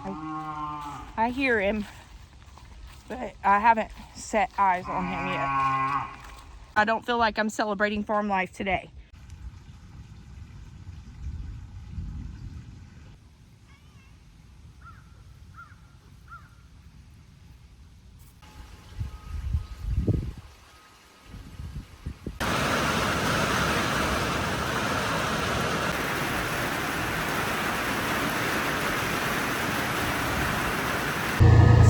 I hear him, but I haven't set eyes on him yet. I don't feel like I'm celebrating farm life today.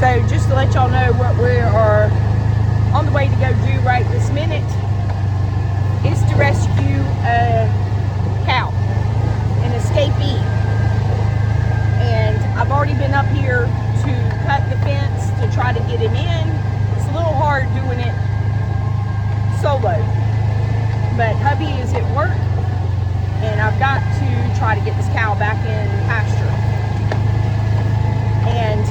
So just to let y'all know what we are on the way to go do right this minute is to rescue a cow, an escapee. And I've already been up here to cut the fence to try to get him in. It's a little hard doing it solo, but hubby is at work and I've got to try to get this cow back in pasture. And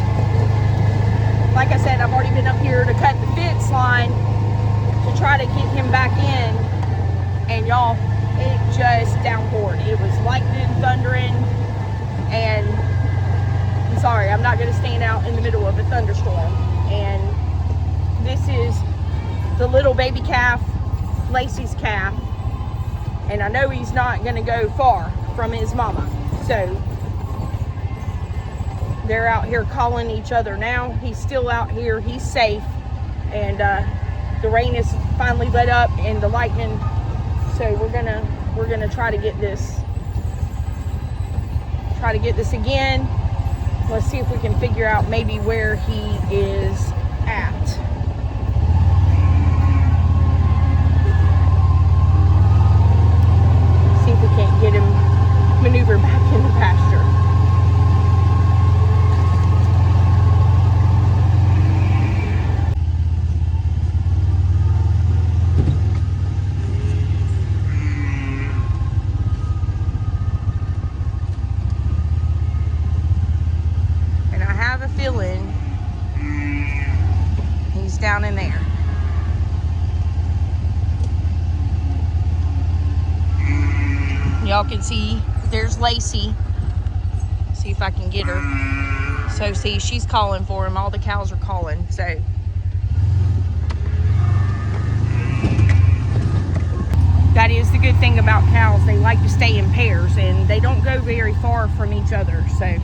like I said, I've already been up here to cut the fence line to try to get him back in. And y'all, it just downpoured. It was lightning, thundering, and I'm sorry, I'm not going to stand out in the middle of a thunderstorm. And this is the little baby calf, Lacey's calf. And I know he's not going to go far from his mama. So they're out here calling each other now. He's still out here. He's safe. And the rain is finally let up and the lightning. So we're gonna try to get this. Try to get this again. Let's see if we can figure out maybe where he is at. See if we can't get him maneuvered back in the pasture. He's down in there. Y'all can see there's Lacey. See if I can get her. So see, she's calling for him. All the cows are calling. So that is the good thing about cows. They like to stay in pairs and they don't go very far from each other. So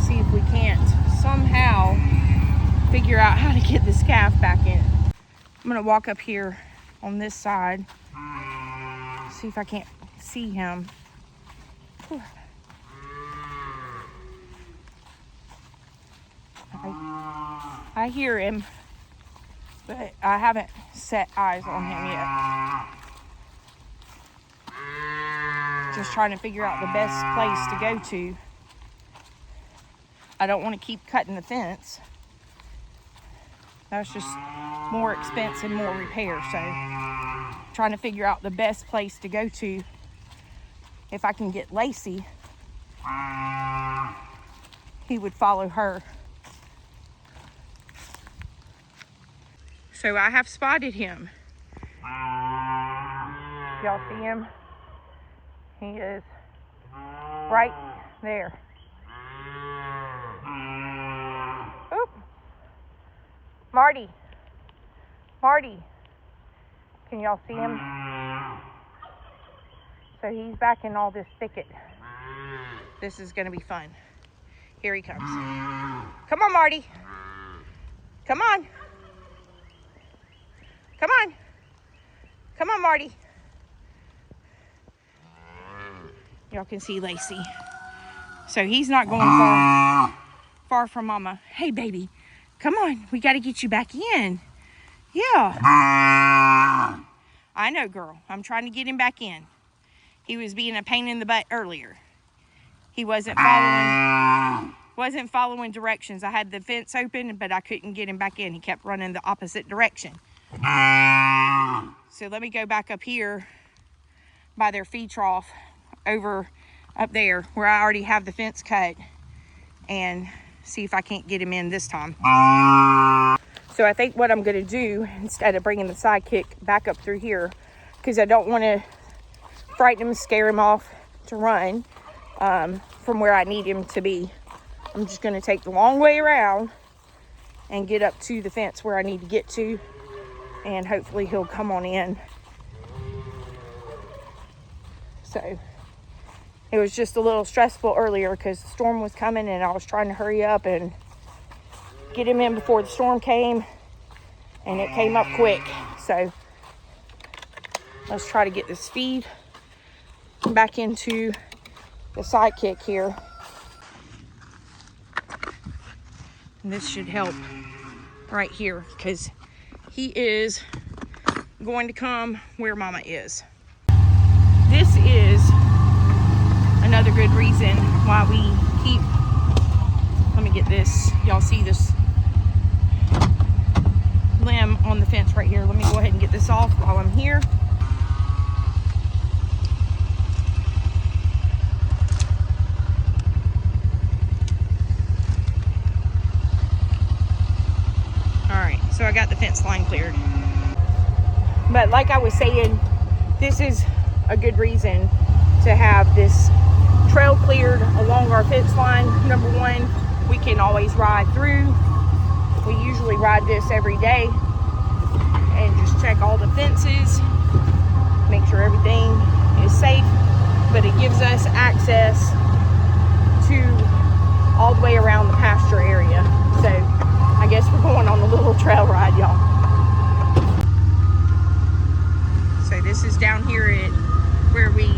see if we can't somehow figure out how to get this calf back in. I'm gonna walk up here on this side, see if I can't see him. Whew. I hear him, but I haven't set eyes on him yet. Just trying to figure out the best place to go to. I don't want to keep cutting the fence. That's just more expense and more repair. So trying to figure out the best place to go to. If I can get Lacey, he would follow her. So I have spotted him. Y'all see him? He is right there. Oop. Marty. Can y'all see him? So he's back in all this thicket. This is gonna be fun. Here he comes. Come on, Marty. Come on. Come on. Come on, Marty. Y'all can see Lacey. So he's not going far from Mama. Hey, baby. Come on. We got to get you back in. Yeah. I know, girl. I'm trying to get him back in. He was being a pain in the butt earlier. He wasn't following directions. I had the fence open, but I couldn't get him back in. He kept running the opposite direction. So let me go back up here by their feed trough over up there where I already have the fence cut and see if I can't get him in this time. So I think what I'm going to do, instead of bringing the sidekick back up through here, because I don't want to frighten him, scare him off to run, from where I need him to be. I'm just going to take the long way around and get up to the fence where I need to get to, and hopefully he'll come on in. So it was just a little stressful earlier because the storm was coming and I was trying to hurry up and get him in before the storm came, and it came up quick. So let's try to get this feed back into the sidekick here. And this should help right here because he is going to come where Mama is. This is another good reason why we keep, let me get this, y'all see this limb on the fence right here. Let me go ahead and get this off while I'm here. Alright, so I got the fence line cleared. But like I was saying, this is a good reason to have this trail cleared along our fence line. Number one, we can always ride through. We usually ride this every day and just check all the fences, make sure everything is safe. But it gives us access to all the way around the pasture area. So I guess we're going on a little trail ride, y'all. So this is down here at where we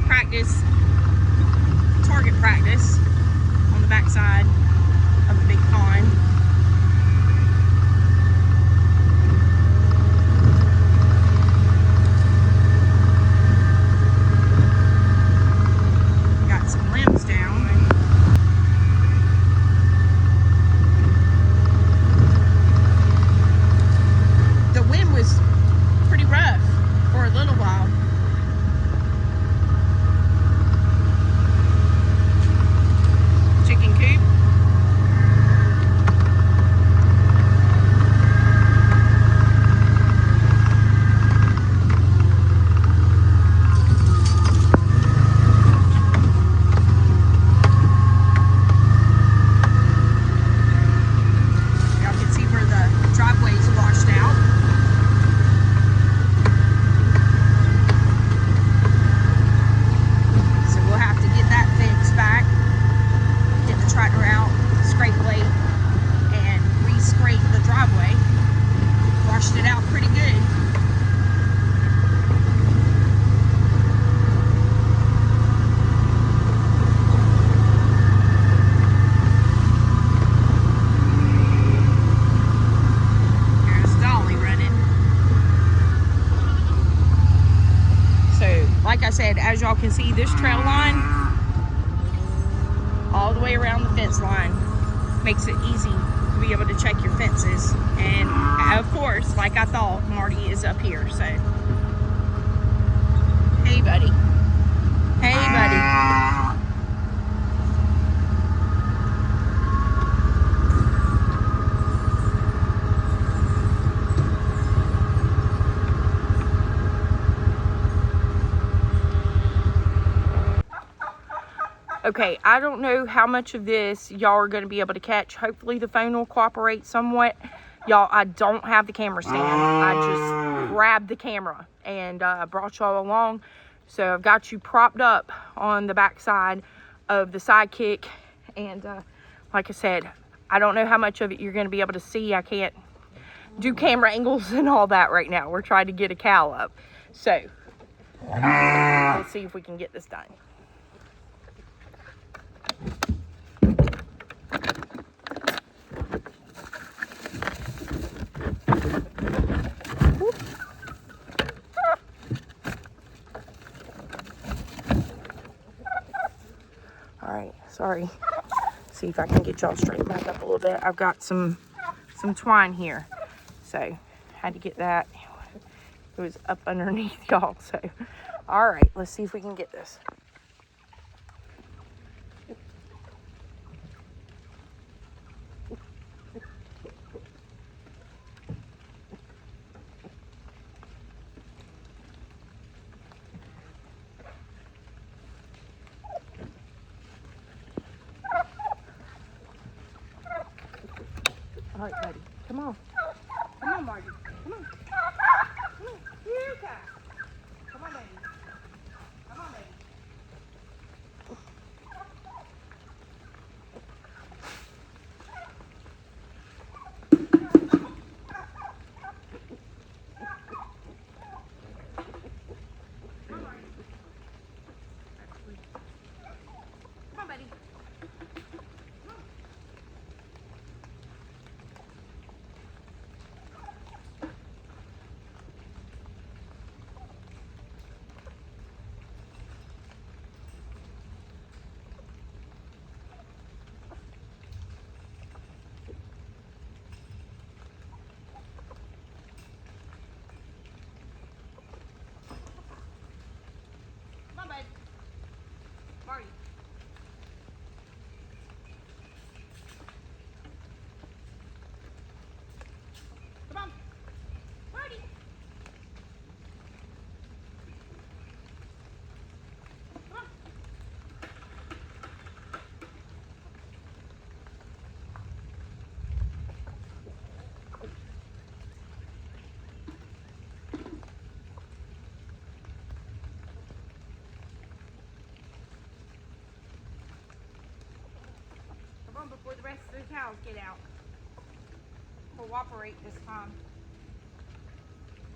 practice, target practice, on the backside of the big pond. Got some limbs down. The wind was pretty rough for a little while. Chicken coop. Y'all can see where the driveway's washed out. So we'll have to get that fixed back, get the tractor out, scrape blade, and re-scrape the driveway. Washed it out pretty good. There's Dolly running. So, like I said, as y'all can see, this trail line all the way around the fence line makes it easy to be able to check your fences. And of course, like I thought, Marty is up here. So, hey buddy. Hey buddy. Okay, I don't know how much of this y'all are going to be able to catch. Hopefully the phone will cooperate somewhat. Y'all, I don't have the camera stand. I just grabbed the camera and brought y'all along. So I've got you propped up on the back side of the sidekick. And like I said, I don't know how much of it you're going to be able to see. I can't do camera angles and all that right now. We're trying to get a cow up. So let's see if we can get this done. All right, sorry. See if I can get y'all straightened back up a little bit. I've got some twine here, so had to get that. It was up underneath y'all. So, all right, let's see if we can get this. All right, buddy. Come on. Come on, Marty. Come on. Come on. Here, Kyle. Come on, baby. Come on, baby. Come on, buddy. Come on, bud. Marty. Come on. Marty. Come on. Come on before the rest of the cows get out. Cooperate this time.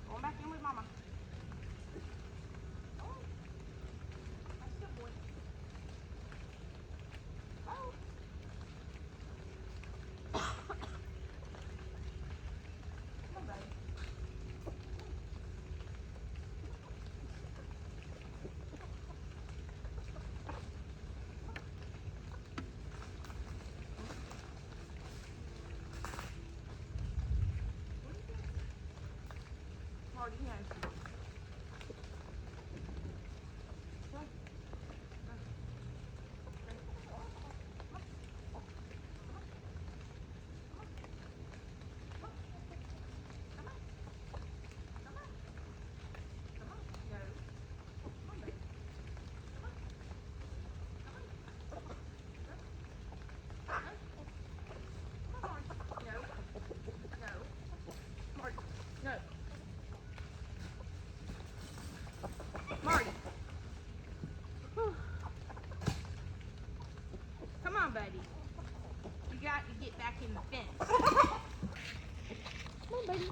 Going back in with Mama. Oh, that's a good boy. Oh. Come on, buddy. Marty, no. Marty. Whew. Come on, buddy. You got to get back in the fence. Come on, buddy.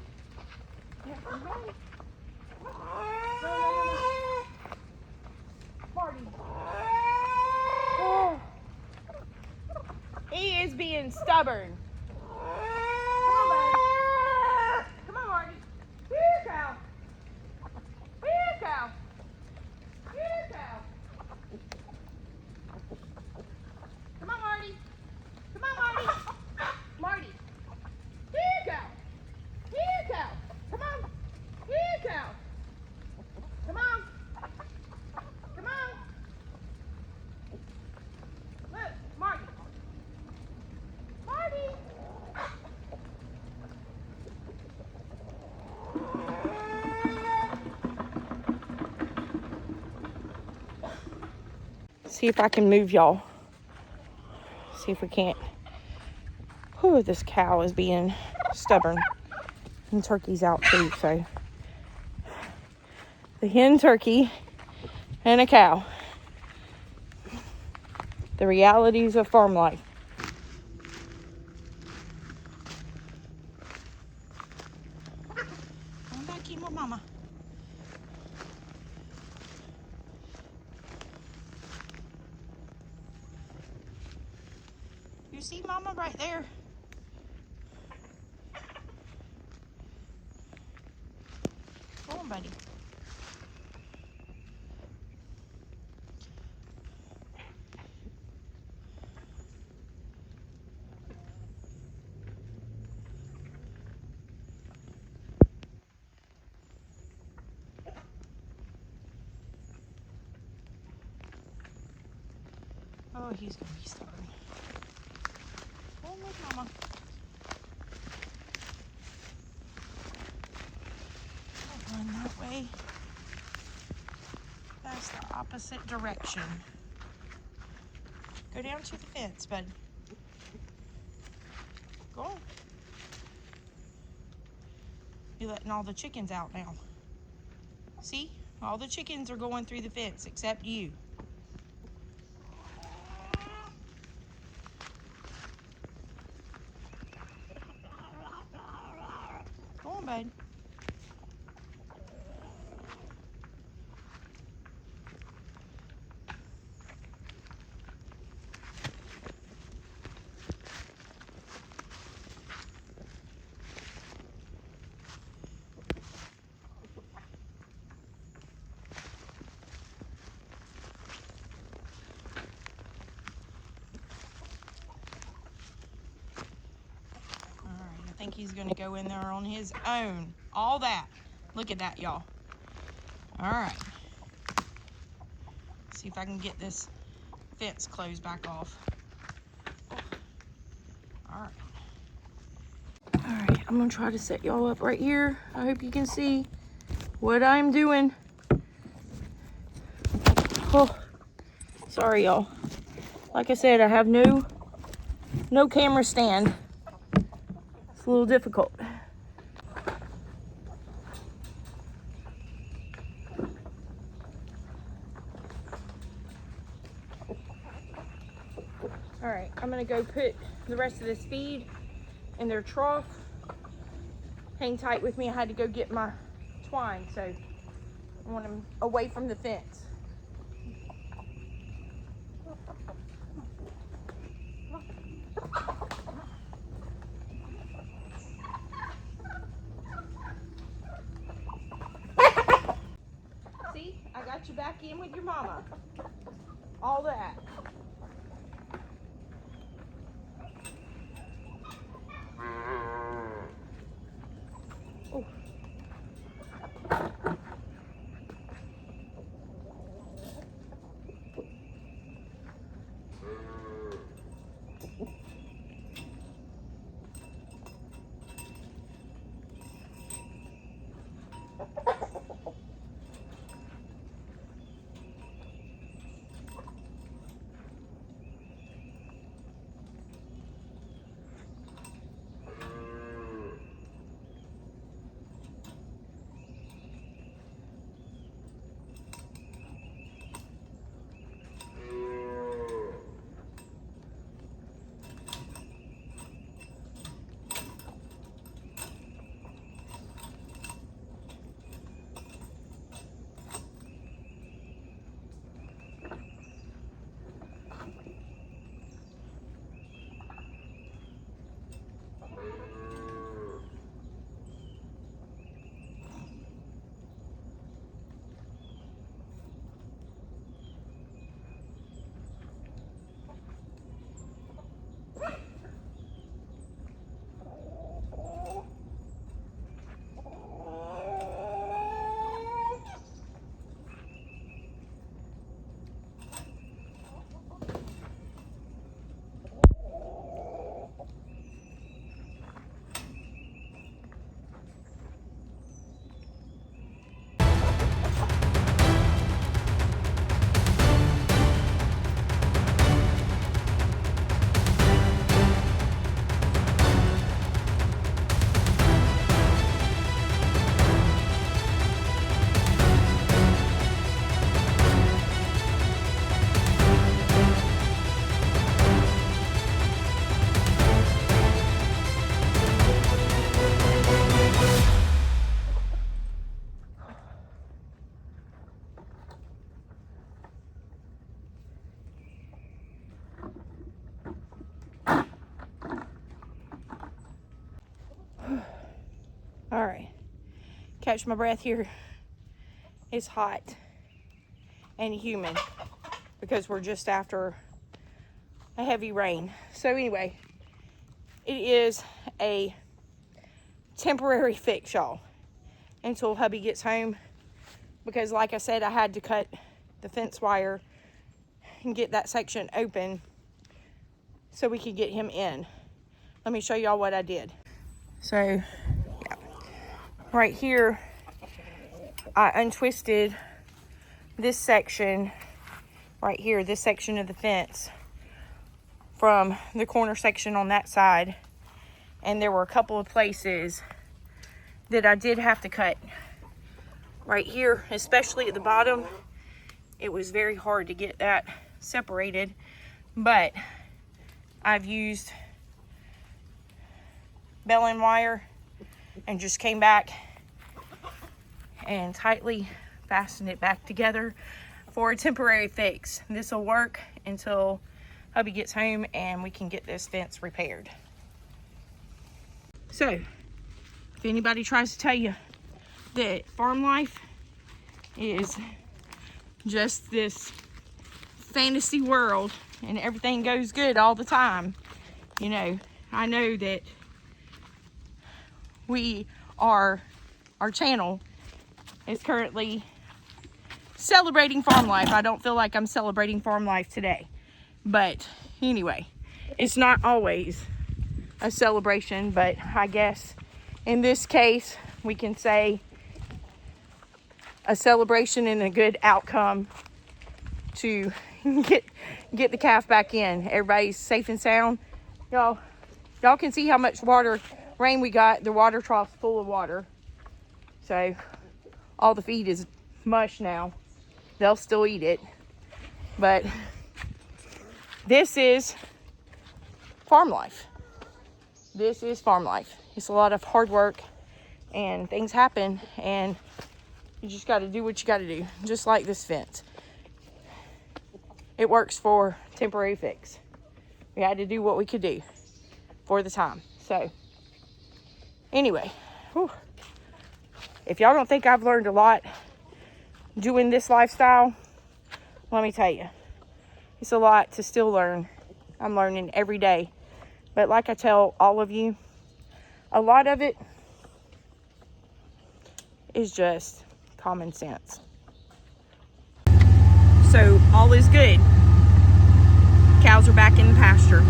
Yeah, come on. Marty. Oh. He is being stubborn. Come on, buddy. Come on, Marty. Here, cow. Here, cow. Here, cow. Come on, Marty. Come on, Marty. Marty. Here, cow. Here, cow. Come on. Here, cow. Come on. Come on. Look, Marty. Marty. See if I can move y'all. See if we can't. Oh, this cow is being stubborn. And turkey's out too, so. The hen turkey and a cow. The realities of farm life. Come back in with Mama. You see Mama right there? Go on, buddy. Oh, he's gonna be stubborn. Go on with Mama. Don't run that way. That's the opposite direction. Go down to the fence, bud. Go on. You're letting all the chickens out now. See? All the chickens are going through the fence except you. Go on, bud. I think he's gonna go in there on his own. All that. Look at that, y'all. All right. See if I can get this fence closed back off. All right. All right, I'm gonna try to set y'all up right here. I hope you can see what I'm doing. Oh, sorry, y'all. Like I said, I have no camera stand. It's a little difficult. All right, I'm gonna go put the rest of this feed in their trough. Hang tight with me. I had to go get my twine, so I want them away from the fence. See, I got you back in with your mama. All that. Oh. All right, catch my breath here. It's hot and humid because we're just after a heavy rain. So anyway, it is a temporary fix, y'all, until hubby gets home, because like I said, I had to cut the fence wire and get that section open so we could get him in. Let me show y'all what I did. So right here, I untwisted this section right here, this section of the fence from the corner section on that side. And there were a couple of places that I did have to cut. Right here, especially at the bottom, it was very hard to get that separated, but I've used baling wire and just came back and tightly fastened it back together for a temporary fix. This will work until hubby gets home and we can get this fence repaired. So, if anybody tries to tell you that farm life is just this fantasy world and everything goes good all the time, you know, I know that our channel is currently celebrating farm life. I don't feel like I'm celebrating farm life today, but anyway, it's not always a celebration, but I guess in this case we can say a celebration and a good outcome to get the calf back in. Everybody's safe and sound. Y'all can see how much rain we got. The water trough's full of water, so all the feed is mush now. They'll still eat it, but this is farm life. This is farm life. It's a lot of hard work and things happen, and you just got to do what you got to do. Just like this fence, it works for temporary fix. We had to do what we could do for the time. So anyway, whew. If y'all don't think I've learned a lot doing this lifestyle, let me tell you, it's a lot to still learn. I'm learning every day. But like I tell all of you, a lot of it is just common sense. So all is good. Cows are back in the pasture.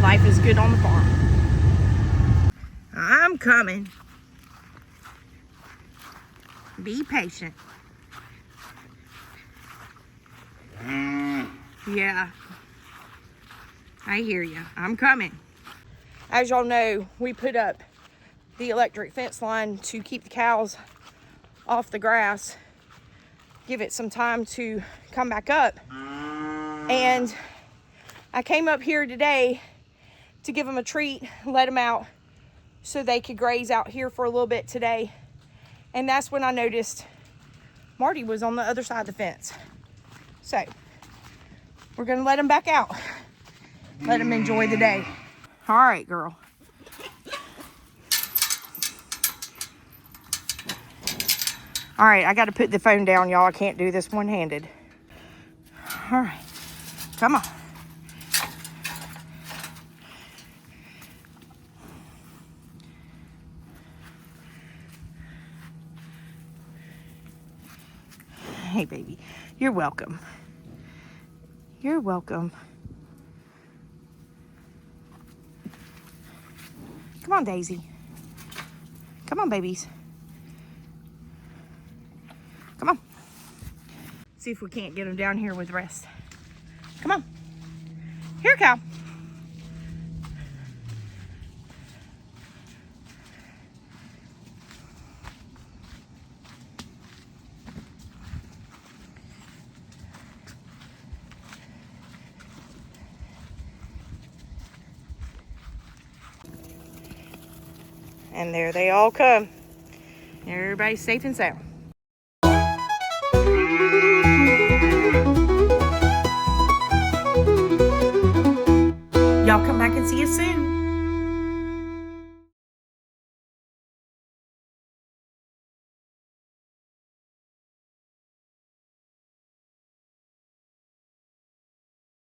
Life is good on the farm. I'm coming. Be patient. Yeah, I hear you. I'm coming. As y'all know, we put up the electric fence line to keep the cows off the grass, give it some time to come back up. And I came up here today to give them a treat, let them out so they could graze out here for a little bit today. And that's when I noticed Marty was on the other side of the fence. So we're gonna let him back out. Let him enjoy the day. All right, girl. All right, I gotta put the phone down, y'all. I can't do this one-handed. All right, come on. Hey, baby, you're welcome. You're welcome. Come on, Daisy. Come on, babies. Come on. See if we can't get them down here with the rest. Come on. Here, cow. And there they all come. Everybody's safe and sound.